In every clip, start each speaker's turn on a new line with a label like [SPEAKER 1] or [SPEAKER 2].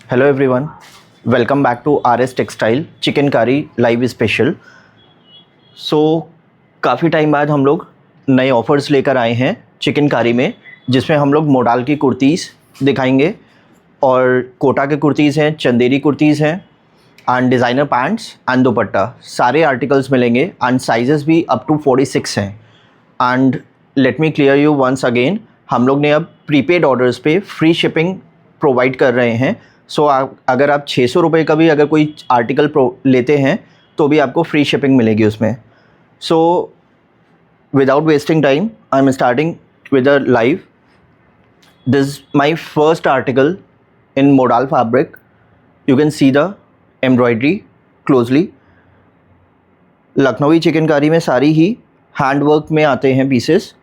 [SPEAKER 1] Hello everyone, welcome back to R S textile chikankari live special. So काफ़ी time बाद हम लोग नए ऑफ़र्स लेकर आए हैं चिकनकारी में, जिसमें हम लोग मोडाल की कुर्तीज़ दिखाएंगे और कोटा के कुर्तीज़ हैं, चंदेरी कुर्तीज़ हैं and designer pants and dupatta, सारे आर्टिकल्स मिलेंगे एंड साइजेस भी अप टू 46 हैं। And let me clear you once again, हम लोग ने अब प्रीपेड ऑर्डर्स पे फ्री शिपिंग प्रोवाइड कर रहे हैं। सो अगर आप 600 रुपये का भी अगर कोई आर्टिकल लेते हैं तो भी आपको फ्री शिपिंग मिलेगी उसमें। So without wasting time I am starting with a live. This my first article in modal fabric. You can see the embroidery closely. Lucknowi chikankari में सारी ही हैंडवर्क में आते हैं पीसेस।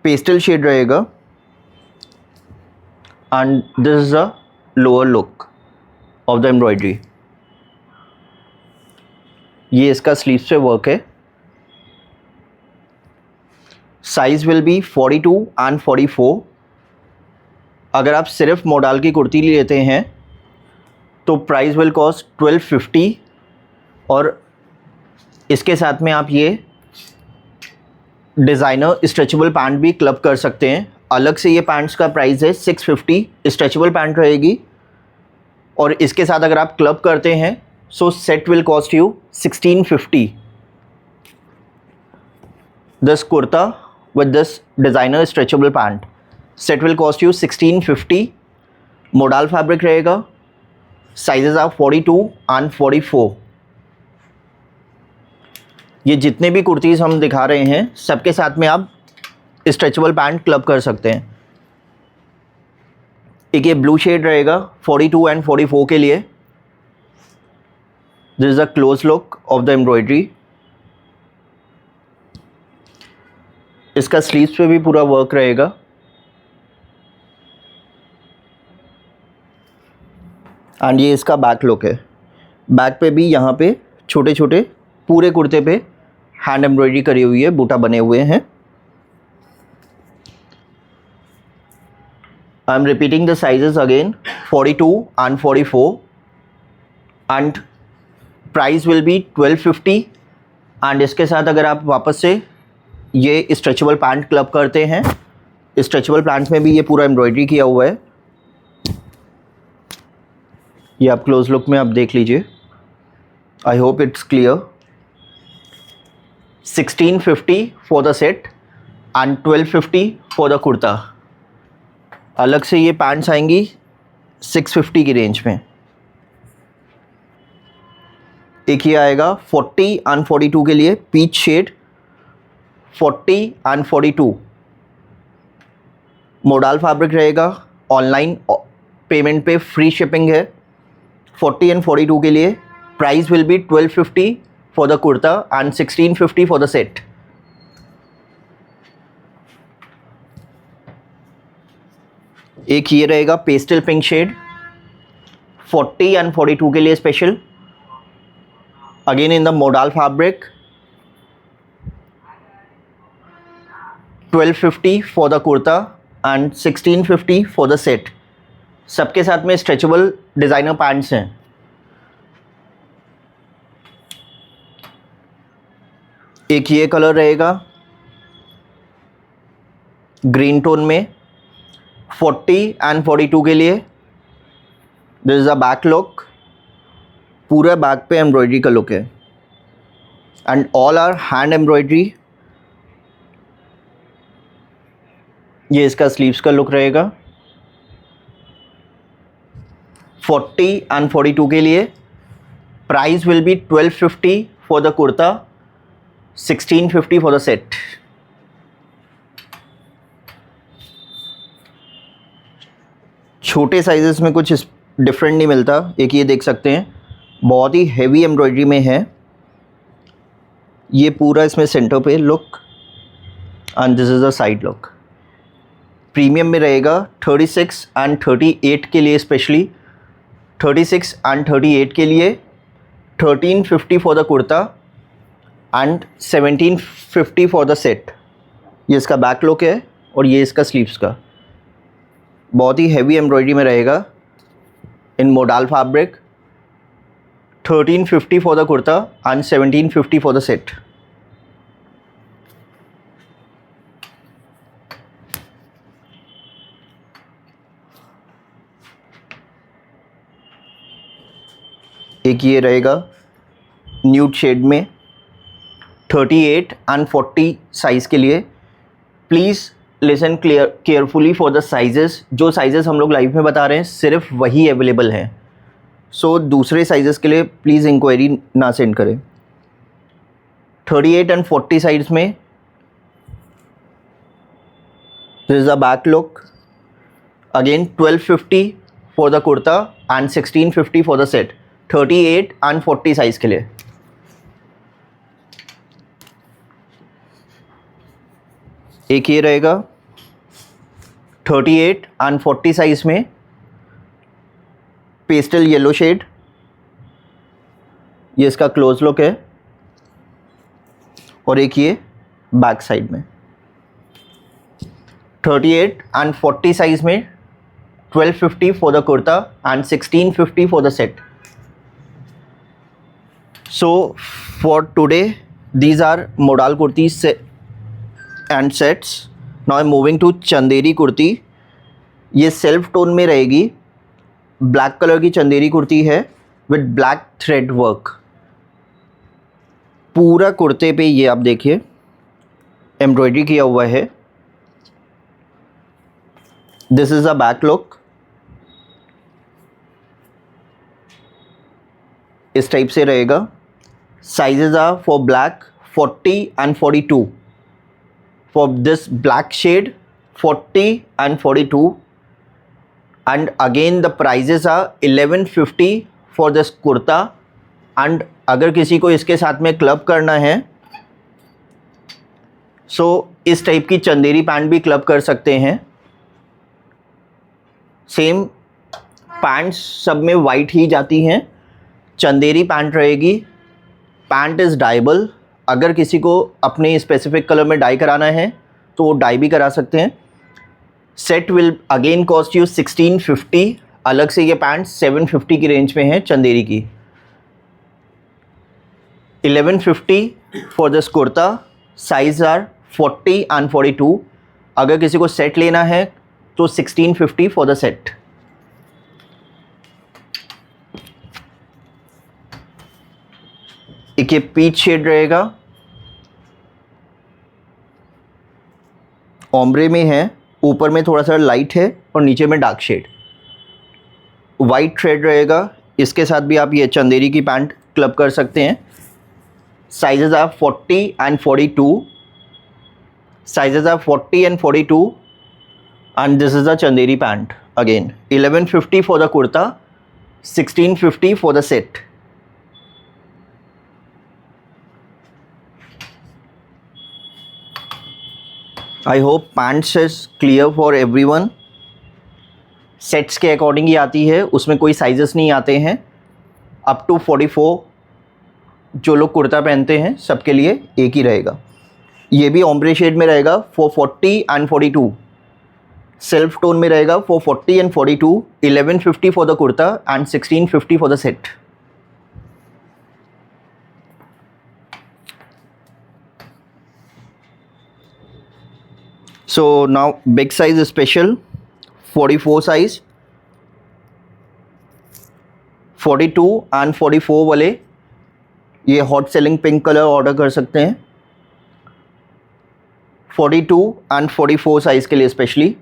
[SPEAKER 1] पेस्टल शेड रहेगा and this is the lower look of the embroidery। ये इसका sleeves पे वर्क है। Size will be 42 and 44। अगर आप सिर्फ मोडाल की कुर्ती लेते हैं तो प्राइस विल कॉस्ट 1250 और इसके साथ में आप ये डिज़ाइनर स्ट्रेचेबल पैंट भी क्लब कर सकते हैं। अलग से ये पैंट्स का प्राइस है 650, स्ट्रेचेबल पैंट रहेगी। और इसके साथ अगर आप क्लब करते हैं so set will cost you 1650। This kurta with this designer stretchable pant set will cost you 1650। Modal fabric रहेगा। Sizes are 42 and 44। ये जितने भी कुर्तीज़ हम दिखा रहे हैं सबके साथ में आप स्ट्रेचेबल पैंट क्लब कर सकते हैं। एक ये ब्लू शेड रहेगा 42 and 44 के लिए। This is a close look of the embroidery. इसका स्लीव्स पे भी पूरा वर्क रहेगा। एंड ये इसका बैक लुक है। बैक पे भी यहाँ पे छोटे छोटे पूरे कुर्ते पे हैंड एम्ब्रॉयडरी करी हुई है, बूटा बने हुए हैं। I am repeating the sizes again, 42 and 44 and price will be 1250। and इसके साथ अगर आप वापस से ये स्ट्रेचेबल पैंट क्लब करते हैं, स्ट्रेचेबल पैंट में भी ये पूरा एम्ब्रॉयडरी किया हुआ है। ये आप क्लोज लुक में आप देख लीजिए। I hope it's clear. 1650 for the set and 1250 for the kurta. अलग से ये पैंट्स आएंगी 650 की रेंज में। एक ये आएगा 40 and 42 के लिए, peach shade 40 and 42। Modal fabric रहेगा। ऑनलाइन पेमेंट पे फ्री शिपिंग है। 40 and 42 के लिए price will be 1250 for the kurta and 1650 for the set. एक ये रहेगा पेस्टल पिंक शेड 40 and 42 के लिए special. Again in the modal fabric. 1250 for the kurta and 1650 for the set. सबके साथ में स्ट्रेचेबल डिज़ाइनर पैंट्स हैं। एक ये कलर रहेगा ग्रीन टोन में 40 and 42 के लिए। This is a back look. पूरा बैक पे एम्ब्रॉयडरी का लुक है and all are hand embroidery. ये इसका स्लीव्स का लुक रहेगा। 40 and 42 के लिए price will be 1250 for the kurta, 1650 for the set. छोटे साइजेस में कुछ डिफरेंट नहीं मिलता। एक ये देख सकते हैं, बहुत ही हैवी एम्ब्रॉयडरी में है। ये पूरा इसमें सेंटर पे look and this is a side look. Premium में रहेगा 36 and 38 के लिए स्पेशली। 36 and 38 के लिए 1350 for the kurta and 1750 for the set. ये इसका बैक लुक है और ये इसका स्लीव्स का। बहुत ही हैवी एम्ब्रॉयडरी में रहेगा in modal fabric. 1350 for the kurta and 1750 for the set. एक ये रहेगा न्यूड शेड में 38 एंड 40 साइज़ के लिए। Please listen carefully for the sizes. जो साइजेस हम लोग लाइव में बता रहे हैं सिर्फ वही अवेलेबल हैं, सो दूसरे साइजेस के लिए प्लीज़ इंक्वायरी ना सेंड करें। 38 एंड 40 साइज में this is a back look. Again 1250 for the kurta and 1650 for the set. 38 and 40 size के लिए। एक ये रहेगा 38 एंड 40 साइज में पेस्टल येलो शेड, ये इसका क्लोज लुक है। और एक ये बैक साइड में 38 एंड 40 साइज में 1250 for the kurta and 1650 for the set. So for today these are modal kurtis and sets. Now I am moving to Chanderi kurti. ये सेल्फ टोन में रहेगी, ब्लैक कलर की चंदेरी कुर्ती है विद ब्लैक थ्रेड वर्क। पूरा कुर्ते पे ये आप देखिए एम्ब्रॉयडरी किया हुआ है। This is a back look. इस टाइप से रहेगा। Sizes are for black 40 and 42। For this black shade 40 and 42, and again the prices are 1150 for this kurta। and अगर किसी को इसके साथ में क्लब करना है सो इस टाइप की चंदेरी पैंट भी क्लब कर सकते हैं। सेम पैंट्स सब में वाइट ही जाती हैं, चंदेरी पैंट रहेगी। Pant is dyeable. अगर किसी को अपने स्पेसिफिक कलर में डाई कराना है तो वो डाई भी करा सकते हैं। Set will again cost you 1650। अलग से ये पैंट 750 की रेंज में है चंदेरी की। 1150 for this kurta. Size are 40 and 42। अगर किसी को सेट लेना है तो 1650 फॉर द सेट। एक ये पीच शेड रहेगा, ओम्ब्रे में है, ऊपर में थोड़ा सा लाइट है और नीचे में डार्क शेड। वाइट थ्रेड रहेगा। इसके साथ भी आप ये चंदेरी की पैंट क्लब कर सकते हैं। Sizes are 40 and 42। Sizes are 40 and 42 and this is a Chanderi pant. Again 1150 for the kurta, 1650 for the set. I hope pants is clear for everyone. Sets के अकॉर्डिंग ही आती है, उसमें कोई साइजेस नहीं आते हैं। अप टू 44 जो लोग कुर्ता पहनते हैं सबके लिए एक ही रहेगा। ये भी ओम्ब्रे शेड में रहेगा फॉर 40 एंड 42। सेल्फ टोन में रहेगा for 40 and 42। 1150 for the kurta and 1650 for the set. So now big size special 44 size, 42 and 44 वाले ये hot selling pink colour order कर सकते हैं। 42 एंड 44 साइज़ के लिए specially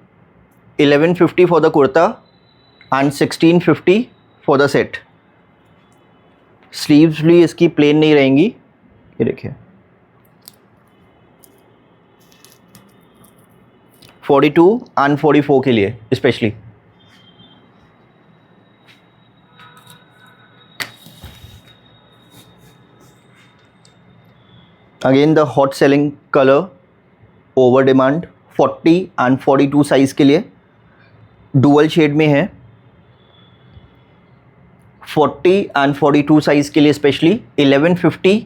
[SPEAKER 1] 1150 for the kurta and 1650 for the set. Sleeves भी इसकी प्लेन नहीं रहेंगी, ये देखिए। 42 एंड 44 के लिए specially. Again the hot selling colour over demand 40 and 42 size के लिए डुअल शेड में है। 40 एंड 42 साइज़ के लिए specially 1150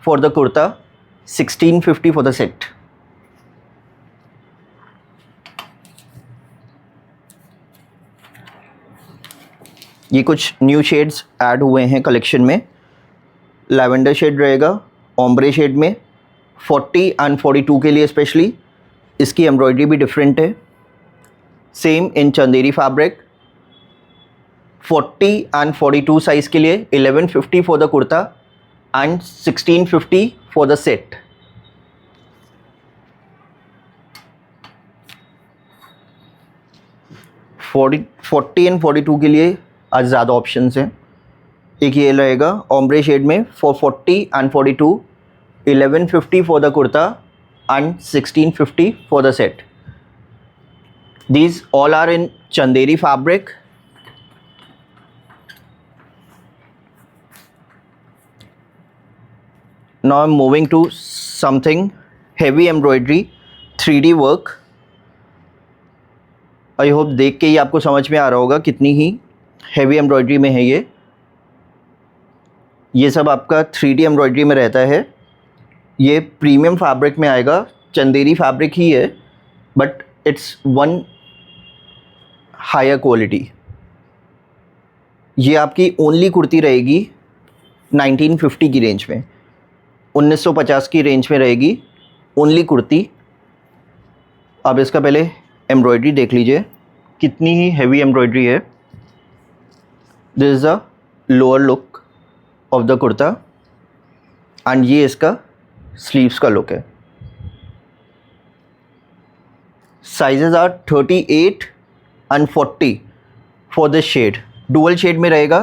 [SPEAKER 1] for the kurta, 1650 for the set. ये कुछ न्यू शेड्स ऐड हुए हैं कलेक्शन में। लैवेंडर शेड रहेगा ओम्ब्रे शेड में, 40 एंड 42 के लिए स्पेशली। इसकी एम्ब्रॉयडरी भी डिफरेंट है। Same in Chanderi fabric, 40 and 42 size के लिए 1150 for the kurta and 1650 for the set. Forty and 42 के लिए आज ज़्यादा ऑप्शंस हैं। एक ये रहेगा ओम्ब्रे शेड में for 40 and 42, 1150 for the kurta and 1650 for the set. These all are in Chanderi fabric. Now I'm moving to something heavy embroidery, 3D work. I hope देख के ही आपको समझ में आ रहा होगा कितनी ही हैवी एम्ब्रॉयडरी में है ये सब आपका 3D एम्ब्रॉयडरी में रहता है। ये प्रीमियम फैब्रिक में आएगा, चंदेरी फैब्रिक ही है but it's one higher quality. ये आपकी ओनली कुर्ती रहेगी 1950 की रेंज में, 1950 की रेंज में रहेगी ओनली कुर्ती। अब इसका पहले एम्ब्रॉयडरी देख लीजिए कितनी ही हैवी एम्ब्रॉयडरी है। This is a lower look of the kurta and ये इसका स्लीव्स का लुक है। Sizes are 38 and 40 for this shade. Dual shade में रहेगा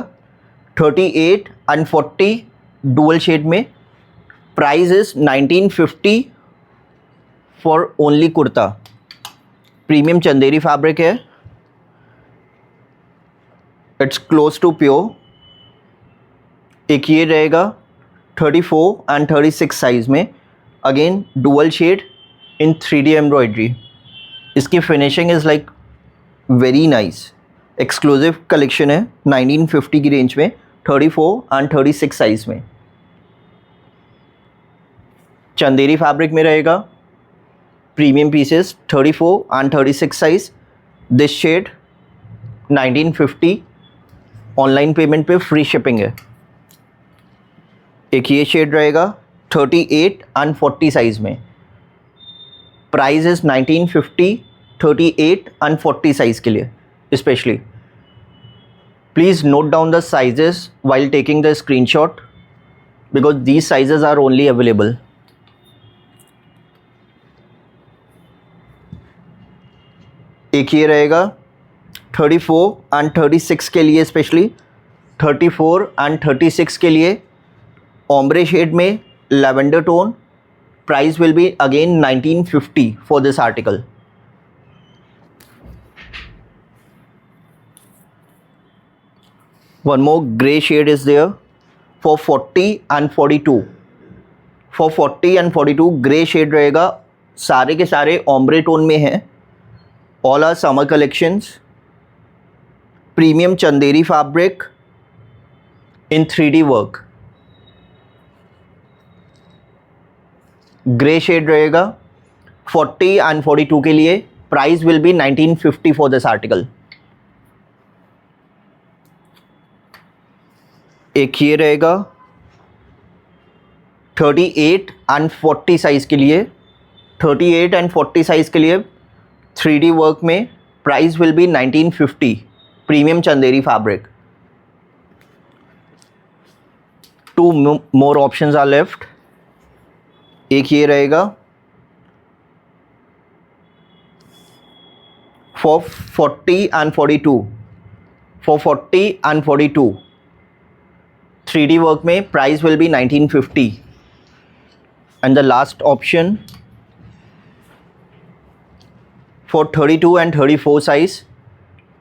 [SPEAKER 1] 38 एंड 40 डुअल शेड में। Price is 1950 for only kurta. Premium Chanderi fabric है, इट्स क्लोज टू प्योर। एक ये रहेगा 34 एंड 36 साइज में, again dual shade in 3D embroidery. इसकी finishing is like very nice. Exclusive collection है 1950 की रेंज में, 34 एंड 36 साइज में। चंदेरी फैब्रिक में रहेगा, premium pieces 34 and 36 size. This shade 1950, online payment पे फ्री शिपिंग है। एक ये शेड रहेगा 38 एंड 40 साइज में। प्राइस इज 1950, 38 एंड 40 साइज के लिए specially. Please note down the sizes while taking the screenshot because these sizes are only available. एक ये रहेगा 34 एंड 36 के लिए स्पेशली, 34 एंड 36 के लिए ओम्ब्रे शेड में lavender tone. Price will be again 1950 for this article. One more grey shade is there for 40 and 42. For 40 and 42 grey shade रहेगा। सारे के सारे ओम्ब्रे टोन में हैं। All are summer collections. Premium Chanderi fabric in 3D work. Grey shade रहेगा 40 and 42 के लिए। Price will be 1950 for this article. एक ये रहेगा 38 एंड 40 साइज के लिए, 38 एंड 40 साइज के लिए 3D वर्क में। Price will be 1950। Premium Chanderi fabric. 2 more options are left. एक ये रहेगा for 40 and 42, for 40 and 42 3D work में। Price will be 1950। And the last option for 32 and 34 size,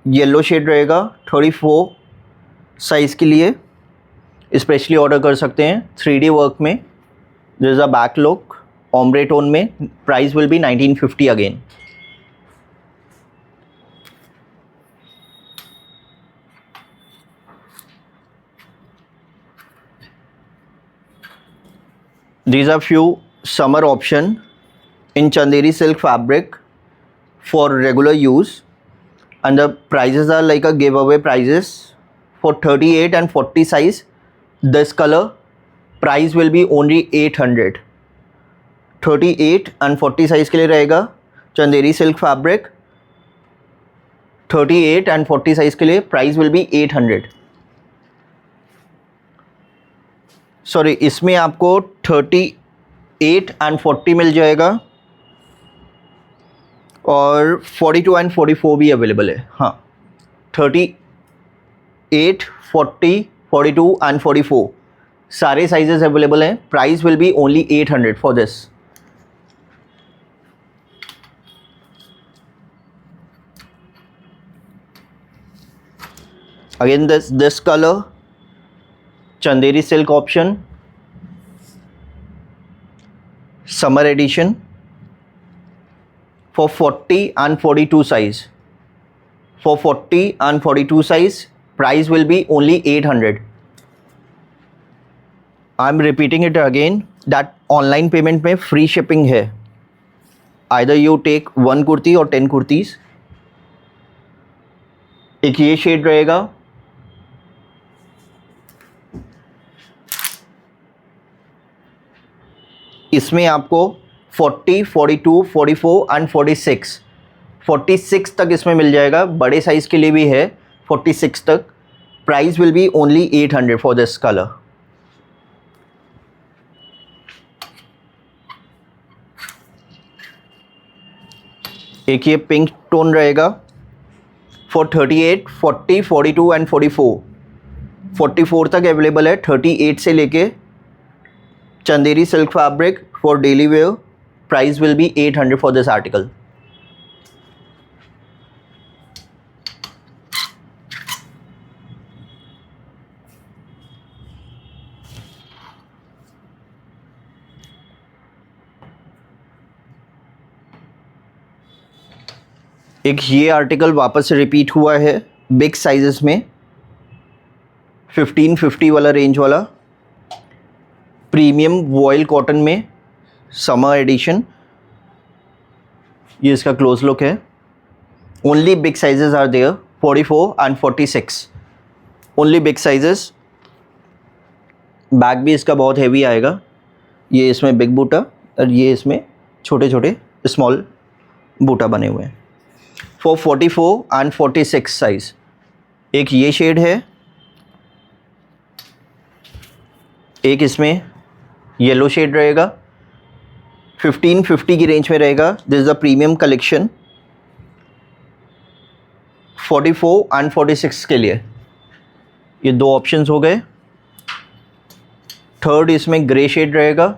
[SPEAKER 1] yellow shade रहेगा 34 size के लिए। स्पेशली ऑर्डर कर सकते हैं 3D वर्क में। This is a back look ombre tone में। Price will be 1950 again. These are few summer option in Chanderi silk fabric for regular use and the prices are like a giveaway prices for 38 and 40 size, this color price will be only 800. 38 and 40 size के लिए रहेगा Chanderi silk fabric, 38 and 40 size के लिए price will B 800. Sorry, इसमें आपको 38 and 40 मिल जाएगा और 42 and 44 भी अवेलेबल है. हाँ, 38, 40, 42 and 44 सारे साइजेस अवेलेबल हैं. Price will B only 800 for this. Again this color, Chanderi silk option, summer edition for 40 and 42 size. For 40 and 42 size, price will be only 800. I'm repeating it again that online payment में free shipping है. Either you take 1 kurti और 10 कुर्तीज़. एक ये shade रहेगा, इसमें आपको 40, 42, 44 and 46 तक इसमें मिल जाएगा. बड़े साइज़ के लिए भी है 46 तक. Price will B only 800 for this colour. एक ये पिंक टोन रहेगा फॉर 38, 40, 42 एंड 44 तक अवेलेबल है. 38 से लेके Chanderi silk fabric for daily wear. Price will B 800 for this article. एक ये आर्टिकल वापस से रिपीट हुआ है बिग साइजेस में, 1550 वाला रेंज वाला, प्रीमियम वॉयल कॉटन में, समर एडिशन. ये इसका क्लोज लुक है. Only big sizes are there, 44 and 46. Only big sizes. Bag भी इसका बहुत हैवी आएगा. ये इसमें बिग बूटा और ये इसमें छोटे छोटे स्मॉल बूटा बने हुए हैं. For 44 and 46 size. एक ये शेड है, एक इसमें येलो शेड रहेगा. 1550 की रेंज में रहेगा. This is a premium collection 44 and 46 के लिए. ये दो ऑप्शंस हो गए. थर्ड इसमें ग्रे शेड रहेगा.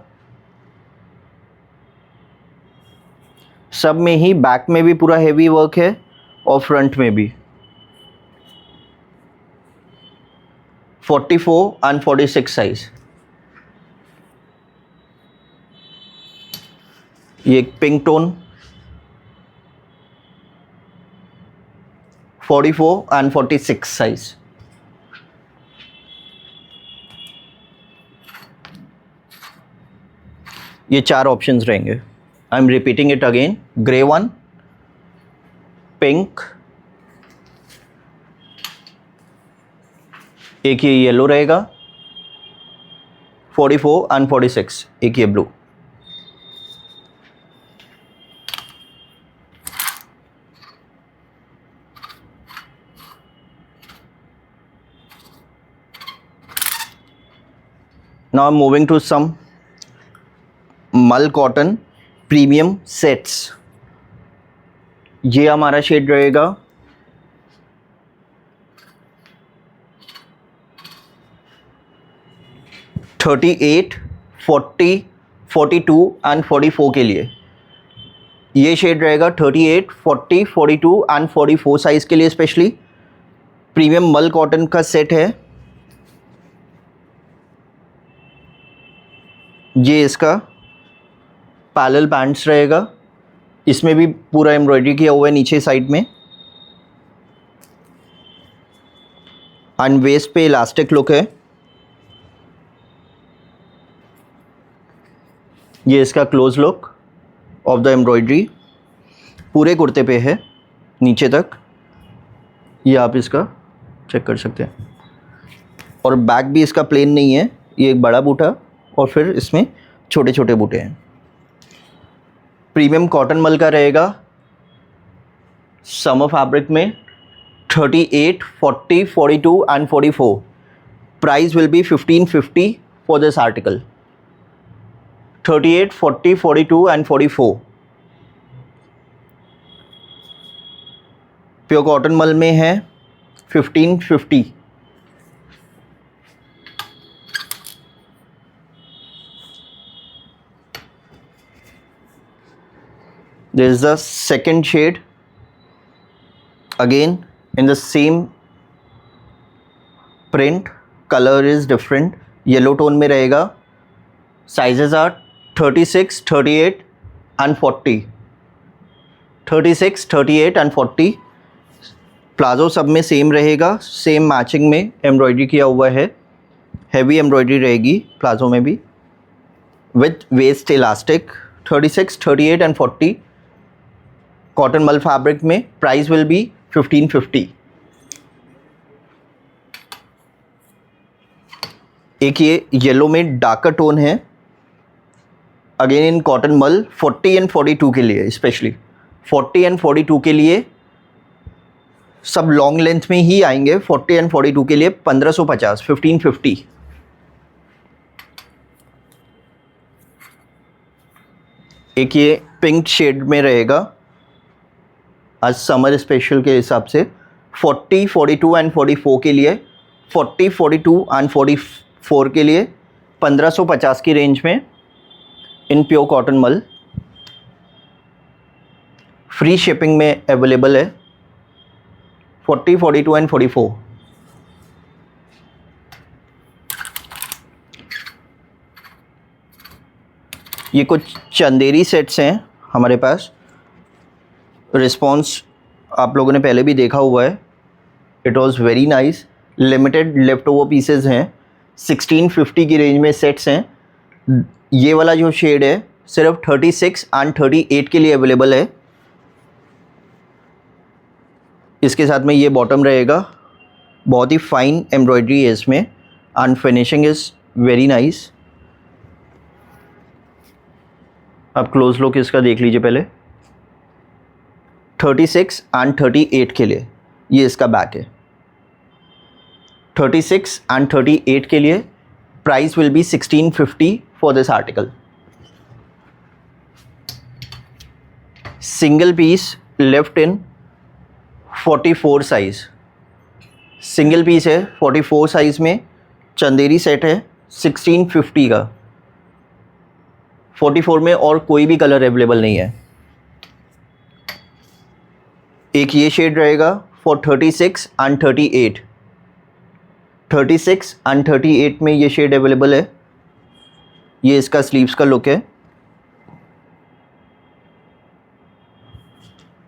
[SPEAKER 1] सब में ही बैक में भी पूरा हेवी वर्क है और फ्रंट में भी. 44 एंड 46 साइज. ये एक पिंक टोन, 44 एंड 46 साइज. ये 4 ऑप्शंस रहेंगे. I am repeating it again. Grey one, pink, एक ये येलो रहेगा 44 एंड 46, एक ये blue. Now I'm moving to some मल कॉटन प्रीमियम सेट्स. ये हमारा शेड रहेगा (38, 40, 42 एंड 44 के लिए. ये शेड रहेगा 38, 40, 42 एंड 44 साइज के लिए. स्पेशली प्रीमियम मल कॉटन का सेट है. ये इसका पैरेलल पैंट्स रहेगा. इसमें भी पूरा एम्ब्रॉयडरी किया हुआ है नीचे साइड में. एंड वेस्ट पे इलास्टिक लुक है. ये इसका close look of the embroidery पूरे कुर्ते पे है नीचे तक. ये आप इसका चेक कर सकते हैं. और बैक भी इसका प्लेन नहीं है, ये एक बड़ा बूटा और फिर इसमें छोटे छोटे बूटे हैं। प्रीमियम कॉटन मल का रहेगा, समर फैब्रिक में 38, 40, 42 and 44। Price will be 1550 for this article. 38, 40, 42 and 44 pure cotton मल में है 1550। This is the second shade, again in the same print, color is different, yellow tone में रहेगा। Sizes are 36, 38 and 40। 36, 38 and 40। Palazzo सब में same रहेगा, same matching में embroidery किया हुआ है, हैवी एम्ब्रॉयडरी रहेगी प्लाजो में भी, with waist elastic. 36, 38 and 40 cotton mul fabric में। Price will be 1550। एक ये येलो में डार्कर टोन है, again in cotton mul 40 and 42 के लिए, स्पेशली 40 एंड 42 के लिए सब लॉन्ग लेंथ में ही आएंगे। 40 एंड 42 के लिए 1550, 1550। एक ये पिंक शेड में रहेगा, आज समर स्पेशल के हिसाब से। 40, 42 एंड 44 के लिए, 40, 42 एंड 44 के लिए 1550 की रेंज में इन प्योर कॉटन मल। फ्री शिपिंग में अवेलेबल है। 40, 42 एंड 44। ये कुछ चंदेरी सेट्स हैं हमारे पास। रिस्पॉन्स आप लोगों ने पहले भी देखा हुआ है, it was very nice. Limited left over pieces हैं, 1650 की रेंज में सेट्स हैं। ये वाला जो शेड है सिर्फ 36 एंड 38 के लिए अवेलेबल है। इसके साथ में ये बॉटम रहेगा, बहुत ही फाइन एम्ब्रॉयडरी है इसमें and finishing is very nice. आप क्लोज लुक इसका देख लीजिए पहले। 36 एंड 38 के लिए ये इसका बैक है। 36 एंड 38 के लिए price will be 1650 for this article. Single piece left in 44 size, single piece है 44 साइज़ में। चंदेरी सेट है 1650 का। 44 में और कोई भी कलर अवेलेबल नहीं है। एक ये शेड रहेगा फॉर 36 एंड 38। 36 एंड 38 में ये शेड अवेलेबल है। ये इसका स्लीव्स का लुक है।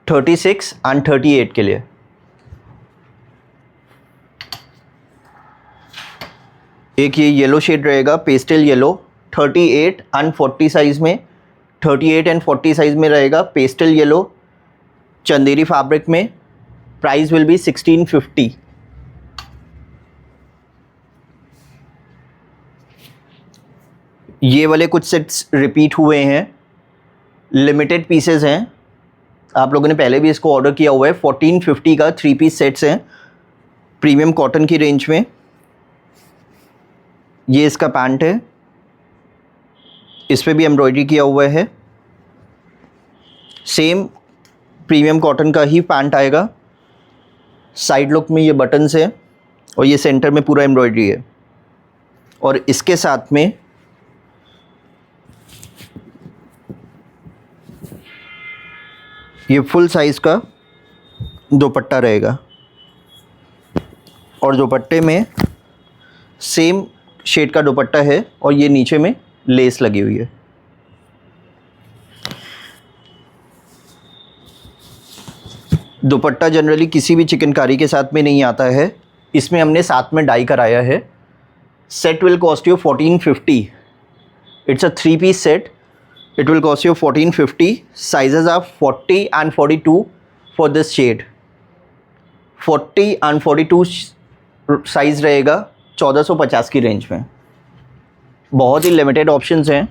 [SPEAKER 1] 36 एंड 38 के लिए। एक ये येलो शेड रहेगा, पेस्टल येलो, 38 एंड 40 साइज़ में। 38 एंड 40 साइज़ में रहेगा पेस्टल येलो, चंदेरी फैब्रिक में। Price will be 1650। ये वाले कुछ सेट्स रिपीट हुए हैं, लिमिटेड पीसेस हैं। आप लोगों ने पहले भी इसको ऑर्डर किया हुआ है। 1450 का 3 पीस सेट्स हैं प्रीमियम कॉटन की रेंज में। ये इसका पैंट है, इस पर भी एम्ब्रॉयडरी किया हुआ है। सेम प्रीमियम कॉटन का ही पैंट आएगा। साइड लुक में ये बटन्स है और ये सेंटर में पूरा एम्ब्रॉयडरी है। और इसके साथ में ये फुल साइज़ का दुपट्टा रहेगा और दुपट्टे में सेम शेड का दुपट्टा है और ये नीचे में लेस लगी हुई है। दुपट्टा जनरली किसी भी चिकनकारी के साथ में नहीं आता है, इसमें हमने साथ में डाई कराया है। Set will cost you 1450। It's a 3 piece set. It will cost you 1450. Sizes are 40 and 42 for this shade. 40 and 42 size रहेगा 1450 की रेंज में। बहुत ही लिमिटेड ऑप्शंस हैं,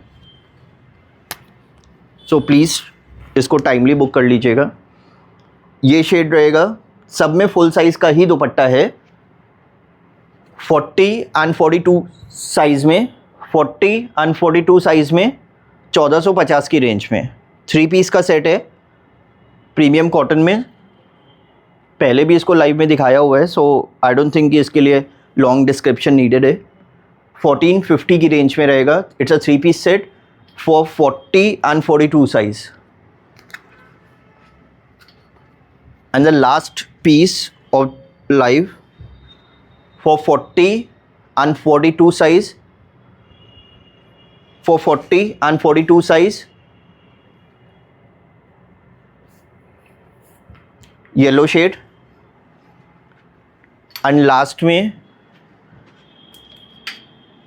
[SPEAKER 1] सो प्लीज़ इसको टाइमली बुक कर लीजिएगा। ये शेड रहेगा, सब में फुल साइज़ का ही दुपट्टा है। 40 एंड 42 साइज़ में, 40 एंड 42 साइज़ में 1450 की रेंज में 3 पीस का सेट है, प्रीमियम कॉटन में। पहले भी इसको लाइव में दिखाया हुआ है, सो आई डोंट थिंक कि इसके लिए लॉन्ग डिस्क्रिप्शन नीडेड है। 1450 की रेंज में रहेगा। It's a 3 piece set for 40 and 42 size. And the last piece of live for 40 and 42 size, for 40 and 42 size, yellow shade। and last में,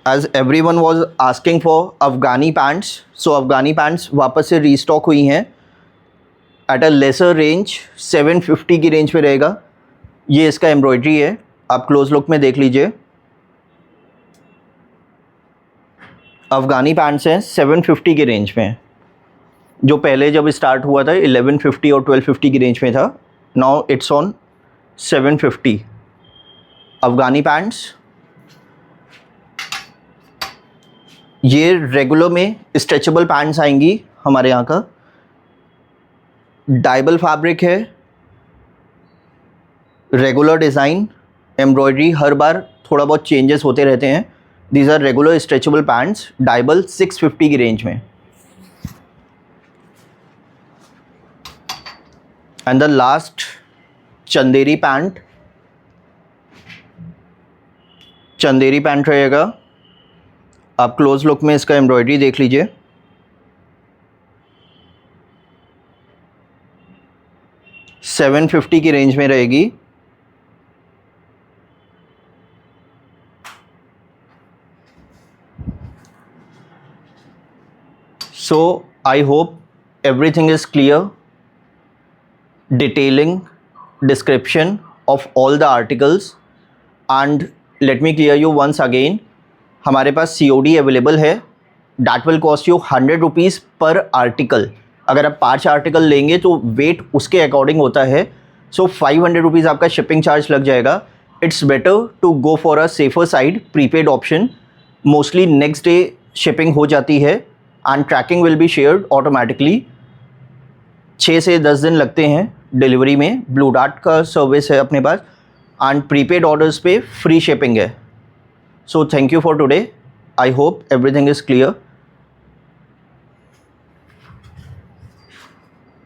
[SPEAKER 1] as everyone was asking for Afghani pants, so Afghani pants वापस से restock हुई हैं at a lesser range. 750 की range में रहेगा। ये इसका एम्ब्रॉयडरी है, आप क्लोज लुक में देख लीजिए। अफगानी पैंट्स हैं 750 की रेंज में। जो पहले जब स्टार्ट हुआ था 1150 और 1250 की रेंज में था, now it's on 750। Afghani pants ये रेगुलर में स्ट्रेचेबल पैंट्स आएंगी हमारे यहाँ का। डाइबल फैब्रिक है, रेगुलर डिज़ाइन, एम्ब्रॉयडरी हर बार थोड़ा बहुत चेंजेस होते रहते हैं। These are regular stretchable pants, डाइबल 650 की रेंज में। And the last Chanderi pant, Chanderi pant रहेगा। आप क्लोज लुक में इसका एम्ब्रॉयडरी देख लीजिए। $750 की रेंज में रहेगी। So I hope everything is clear. Detailing, description of all the articles, and let me clear you once again, हमारे पास COD अवेलेबल है। That will cost you 100 rupees पर आर्टिकल। अगर आप 5 आर्टिकल लेंगे तो वेट उसके अकॉर्डिंग होता है, सो 500 रुपीज़ आपका शिपिंग चार्ज लग जाएगा। It's better to go for a safer side, prepaid option. Mostly next day shipping हो जाती है and tracking will be shared automatically. 6 से 10 दिन लगते हैं डिलीवरी में। ब्लू डार्ट का सर्विस है अपने पास एंड प्रीपेड ऑर्डर्स पे फ्री शिपिंग है। So thank you for today. I hope everything is clear.